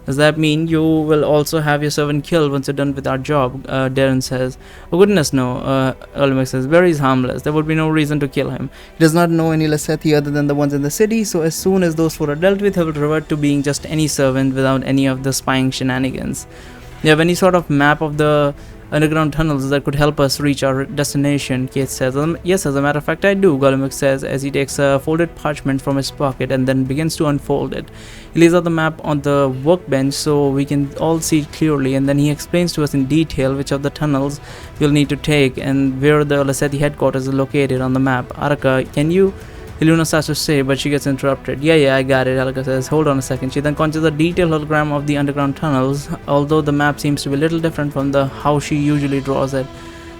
Does that mean you will also have your servant killed once you're done with our job? Darren says. Oh goodness no, Olmec says. Barry is harmless. There would be no reason to kill him. He does not know any Lasethi other than the ones in the city, so as soon as those four are dealt with, he will revert to being just any servant without any of the spying shenanigans. Do you have any sort of map of the underground tunnels that could help us reach our destination? Kate says. Yes, as a matter of fact I do, Gollum says as he takes a folded parchment from his pocket and then begins to unfold it. He lays out the map on the workbench so we can all see it clearly, and then he explains to us in detail which of the tunnels we'll need to take and where the Lasethi headquarters is located on the map. Araka, can you... Iluna starts to say, but she gets interrupted. Yeah, I got it, Alka says. Hold on a second. She then conjures a detailed hologram of the underground tunnels, although the map seems to be a little different from how she usually draws it.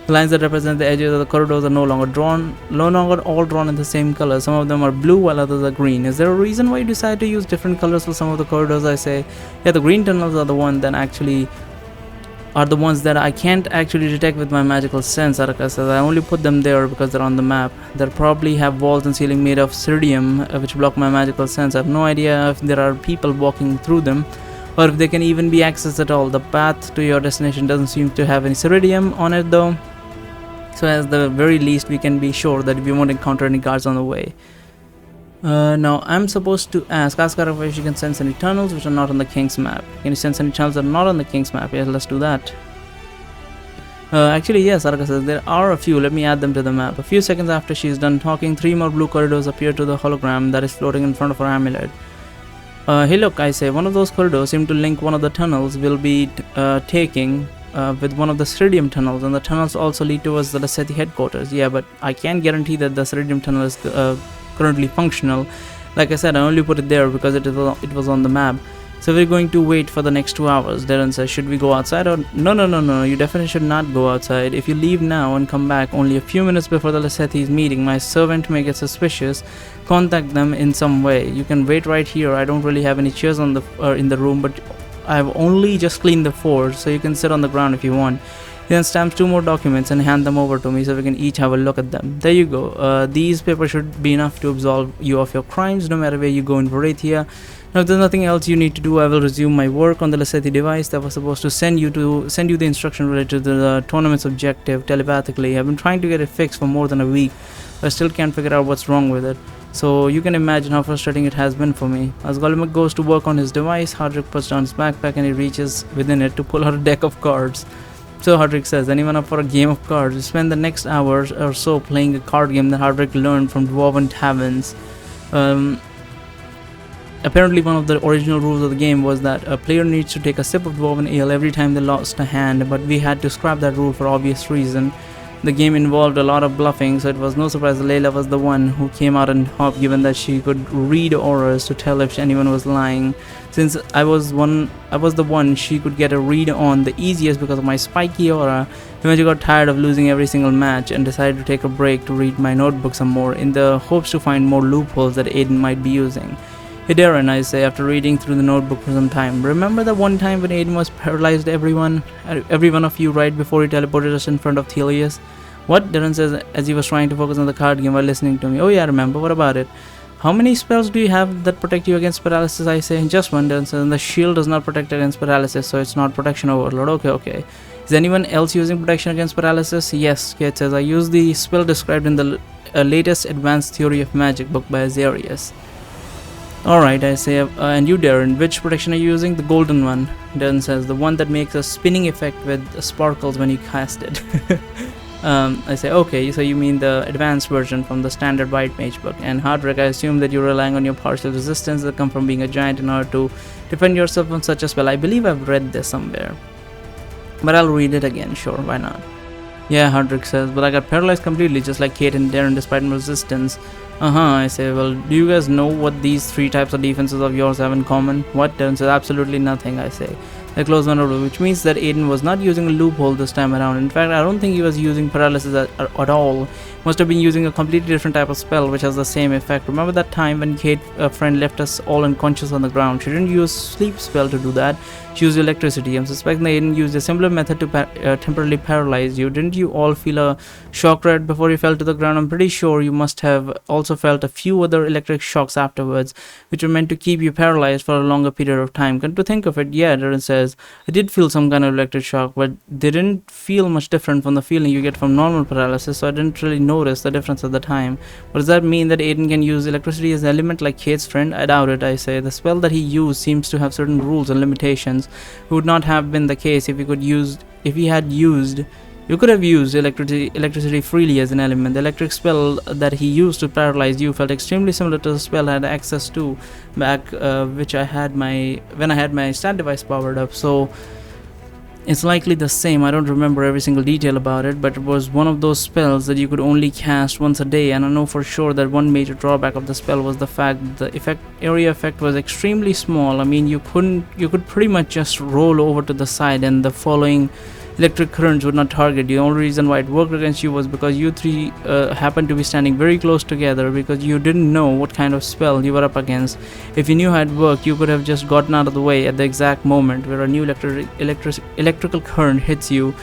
The lines that represent the edges of the corridors are no longer all drawn in the same color. Some of them are blue while others are green. Is there a reason why you decided to use different colors for some of the corridors? I say. Yeah, the green tunnels are the ones that I can't actually detect with my magical sense, Araka says. I only put them there because they're on the map. They'll probably have walls and ceiling made of ceridium, which block my magical sense. I have no idea if there are people walking through them, or if they can even be accessed at all. The path to your destination doesn't seem to have any ceridium on it though, so at the very least we can be sure that we won't encounter any guards on the way. Now I'm supposed to ask her if she can sense any tunnels which are not on the king's map. Can you sense any tunnels that are not on the king's map? Yes, let's do that. Actually yes, Araka says, there are a few. Let me add them to the map. A few seconds after she's done talking, 3 more blue corridors appear to the hologram that is floating in front of her amulet. Hey look, I say, one of those corridors seem to link one of the tunnels we'll be taking with one of the Ceridium tunnels, and the tunnels also lead towards the Lasethi headquarters. Yeah, but I can't guarantee that the Ceridium tunnel is currently functional. Like I said, I only put it there because it was on the map. So we're going to wait for the next 2 hours. Darren says, should we go outside or... No, you definitely should not go outside. If you leave now and come back only a few minutes before the Lasethi's meeting, my servant may get suspicious. Contact them in some way. You can wait right here. I don't really have any chairs on in the room, but I've only just cleaned the floor, so you can sit on the ground if you want. He then stamps 2 more documents and hand them over to me so we can each have a look at them. There you go. These papers should be enough to absolve you of your crimes no matter where you go in Varathia. Now if there's nothing else you need to do, I will resume my work on the Lasethi device that was supposed to send you the instruction related to the tournament's objective telepathically. I've been trying to get it fixed for more than a week, but I still can't figure out what's wrong with it. So you can imagine how frustrating it has been for me. As Gollum goes to work on his device, Hardrick puts down his backpack and he reaches within it to pull out a deck of cards. So Hardrick says, anyone up for a game of cards? We spend the next hours or so playing a card game that Hardrick learned from dwarven taverns. Apparently one of the original rules of the game was that a player needs to take a sip of dwarven ale every time they lost a hand, but we had to scrap that rule for obvious reason. The game involved a lot of bluffing, so it was no surprise that Layla was the one who came out on top, given that she could read auras to tell if anyone was lying. Since I was the one she could get a read on the easiest because of my spiky aura, eventually got tired of losing every single match and decided to take a break to read my notebook some more, in the hopes to find more loopholes that Aiden might be using. Hey Darren, I say after reading through the notebook for some time, remember that one time when Aiden was paralyzed every one of you right before he teleported us in front of Thelius? What? Darren says as he was trying to focus on the card game while listening to me. Oh yeah, I remember. What about it? How many spells do you have that protect you against paralysis? I say. Just one. Darren says, and the shield does not protect against paralysis, so it's not protection overload. Okay. Is anyone else using protection against paralysis? Yes, Kate says. I use the spell described in the latest Advanced Theory of Magic book by Azarius. Alright, I say, and you Darren, which protection are you using? The golden one. Darren says, the one that makes a spinning effect with sparkles when you cast it. I say, okay, so you mean the advanced version from the standard White Mage book. And Hardrick, I assume that you're relying on your partial resistance that come from being a giant in order to defend yourself from such a spell. I believe I've read this somewhere, but I'll read it again, sure, why not? Yeah, Hardrick says, but I got paralyzed completely just like Kate and Darren despite my resistance. I say, well, do you guys know what these 3 types of defenses of yours have in common? What? Darren says, absolutely nothing, I say. The close one over, which means that Aiden was not using a loophole this time around. In fact, I don't think he was using paralysis at all. Must have been using a completely different type of spell which has the same effect. Remember that time when Kate, a friend, left us all unconscious on the ground? She didn't use sleep spell to do that. She used electricity. I'm suspecting that Aiden used a similar method to temporarily paralyze you. Didn't you all feel a shock right before you fell to the ground? I'm pretty sure you must have also felt a few other electric shocks afterwards, which were meant to keep you paralyzed for a longer period of time. Come to think of it, yeah, Darren says, I did feel some kind of electric shock, but they didn't feel much different from the feeling you get from normal paralysis, so I didn't really notice the difference at the time. But does that mean that Aiden can use electricity as an element like Kate's friend? I doubt it, I say. The spell that he used seems to have certain rules and limitations. It would not have been the case if he had used you could have used electricity freely as an element. The electric spell that he used to paralyze you felt extremely similar to the spell I had access to back when I had my stat device powered up. So it's likely the same. I don't remember every single detail about it, but it was one of those spells that you could only cast once a day, and I know for sure that one major drawback of the spell was the fact that the area effect was extremely small. I mean, you could pretty much just roll over to the side and the following electric currents would not target you. The only reason why it worked against you was because you three happened to be standing very close together, because you didn't know what kind of spell you were up against. If you knew how it worked, you could have just gotten out of the way at the exact moment where a new electrical current hits you,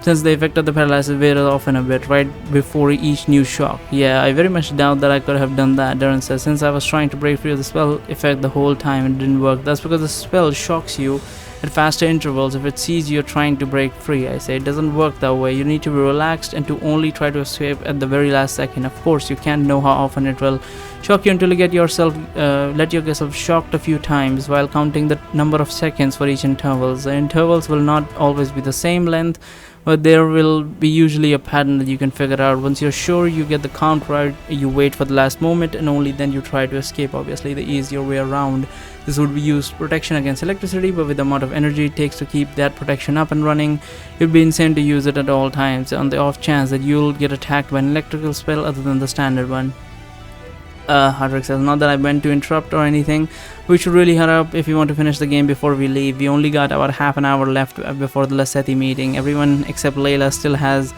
since the effect of the paralysis wears off in a bit right before each new shock. Yeah, I very much doubt that I could have done that, Darren says, since I was trying to break free of the spell effect the whole time and it didn't work. That's because the spell shocks you at faster intervals if it sees you're trying to break free. I say it doesn't work that way. You need to be relaxed and to only try to escape at the very last second. Of course, you can't know how often it will shock you until you let yourself shocked a few times while counting the number of seconds for each intervals. The intervals will not always be the same length, but there will be usually a pattern that you can figure out. Once you're sure you get the count right, you wait for the last moment and only then you try to escape. Obviously, the easier way around. This would be used protection against electricity, but with the amount of energy it takes to keep that protection up and running, it would be insane to use it at all times, on the off chance that you'll get attacked by an electrical spell other than the standard one. Hardrick says, not that I meant to interrupt or anything. We should really hurry up if we want to finish the game before we leave. We only got about half an hour left before the Lassetti meeting. Everyone except Layla still has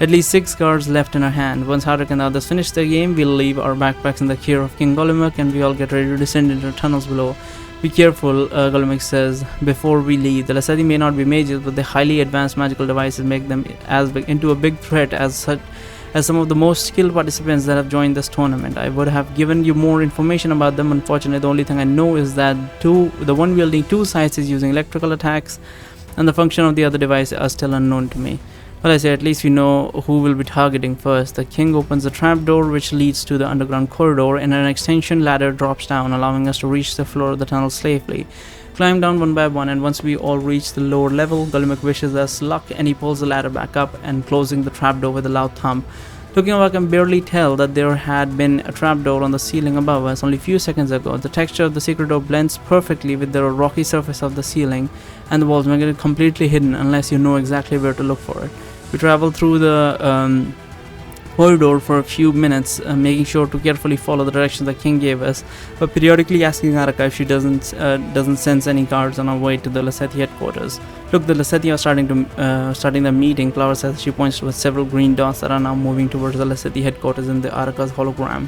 at least 6 cards left in her hand. Once Hardrick and the others finish the game, we'll leave our backpacks in the care of King Gollumuk and we all get ready to descend into the tunnels below. Be careful, Gollumuk says, before we leave. The Lassetti may not be mages, but the highly advanced magical devices make them into a big threat as some of the most skilled participants that have joined this tournament. I would have given you more information about them. Unfortunately, the only thing I know is that the one wielding 2 sides is using electrical attacks, and the function of the other device are still unknown to me. Well, I say at least we know who will be targeting first. The king opens the trapdoor which leads to the underground corridor, and an extension ladder drops down, allowing us to reach the floor of the tunnel safely. Climb down one by one, and once we all reach the lower level, Gollumuk wishes us luck and he pulls the ladder back up and closing the trapdoor with a loud thump. Looking up, I can barely tell that there had been a trapdoor on the ceiling above us only a few seconds ago. The texture of the secret door blends perfectly with the rocky surface of the ceiling and the walls, making it completely hidden unless you know exactly where to look for it. We travel through the corridor for a few minutes, making sure to carefully follow the directions the king gave us, but periodically asking Araka if she doesn't sense any guards on our way to the Lassetti headquarters. Look, the Lassetti are starting the meeting, Flower says. She points towards several green dots that are now moving towards the Lassetti headquarters in the Araka's hologram.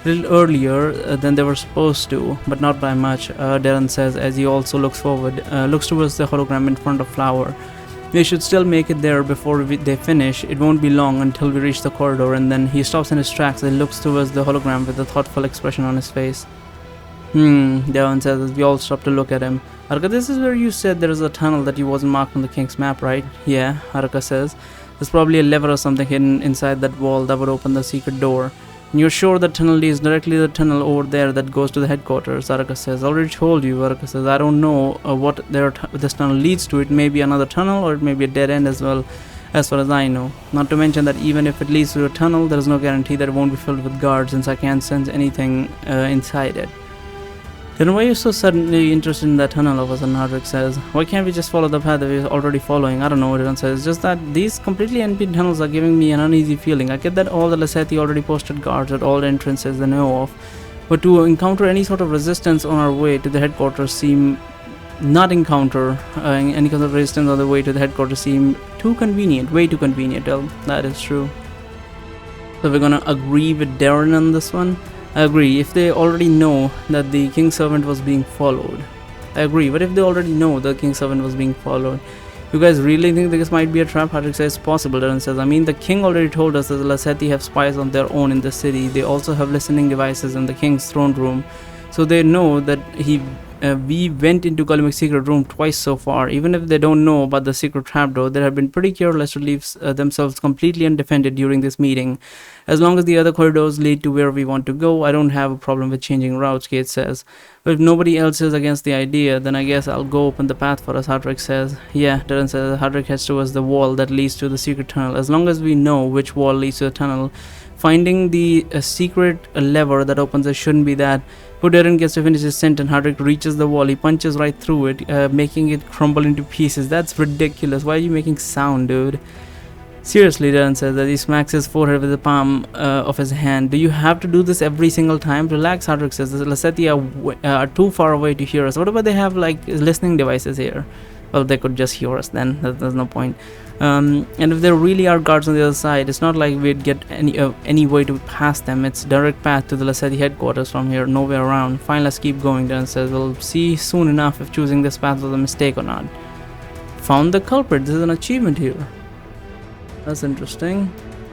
A little earlier than they were supposed to, but not by much, Darren says as he also looks towards the hologram in front of Flower. We should still make it there before they finish. It won't be long until we reach the corridor. And then he stops in his tracks and looks towards the hologram with a thoughtful expression on his face. Devon says as we all stop to look at him. Haruka, this is where you said there is a tunnel that wasn't marked on the king's map, right? Yeah, Haruka says. There's probably a lever or something hidden inside that wall that would open the secret door. And you're sure the tunnel is directly the tunnel over there that goes to the headquarters, Haruka says. Already told you, Haruka says. I don't know what this tunnel leads to. It may be another tunnel or it may be a dead end as well, as far as I know. Not to mention that even if it leads to a tunnel, there is no guarantee that it won't be filled with guards, since I can't sense anything inside it. Then why are you so suddenly interested in that tunnel of us? And Hardrick says, why can't we just follow the path that we're already following? I don't know what Dylan says. It's just that these completely empty tunnels are giving me an uneasy feeling. I get that all the Lassetti already posted guards at all the entrances they know of, but to encounter any sort of resistance on our way to the headquarters seem not encounter any kind of resistance on the way to the headquarters seem too convenient, way too convenient. Well, that is true. So we're gonna agree with Darren on this one. I agree, if they already know that the king's servant was being followed. I agree, but if they already know the king's servant was being followed, you guys really think this might be a trap? Hadrick says possible. Darren says, I mean, the king already told us that the Lassetti have spies on their own in the city. They also have listening devices in the king's throne room. So they know that we went into Gullumic's secret room twice so far. Even if they don't know about the secret trapdoor, they have been pretty careless to leave themselves completely undefended during this meeting. As long as the other corridors lead to where we want to go, I don't have a problem with changing routes, Kate says. But if nobody else is against the idea, then I guess I'll go open the path for us, Hadrick says. Yeah, Darren says. Hadrick heads towards the wall that leads to the secret tunnel. As long as we know which wall leads to the tunnel, finding the secret lever that opens it shouldn't be that. Darren gets to finish his sentence. Hadrick reaches the wall. He punches right through it, making it crumble into pieces. That's ridiculous. Why are you making sound, dude? Seriously, Darren says as he smacks his forehead with the palm of his hand. Do you have to do this every single time? Relax, Hadrick says. The Lassetti are too far away to hear us. What about they have like listening devices here? Well, they could just hear us then. There's no point. And if there really are guards on the other side, it's not like we'd get any way to pass them. It's direct path to the Lassetti headquarters from here, nowhere around. Fine, let's keep going. Darren says. We'll see soon enough if choosing this path was a mistake or not. Found the culprit. This is an achievement here. That's interesting.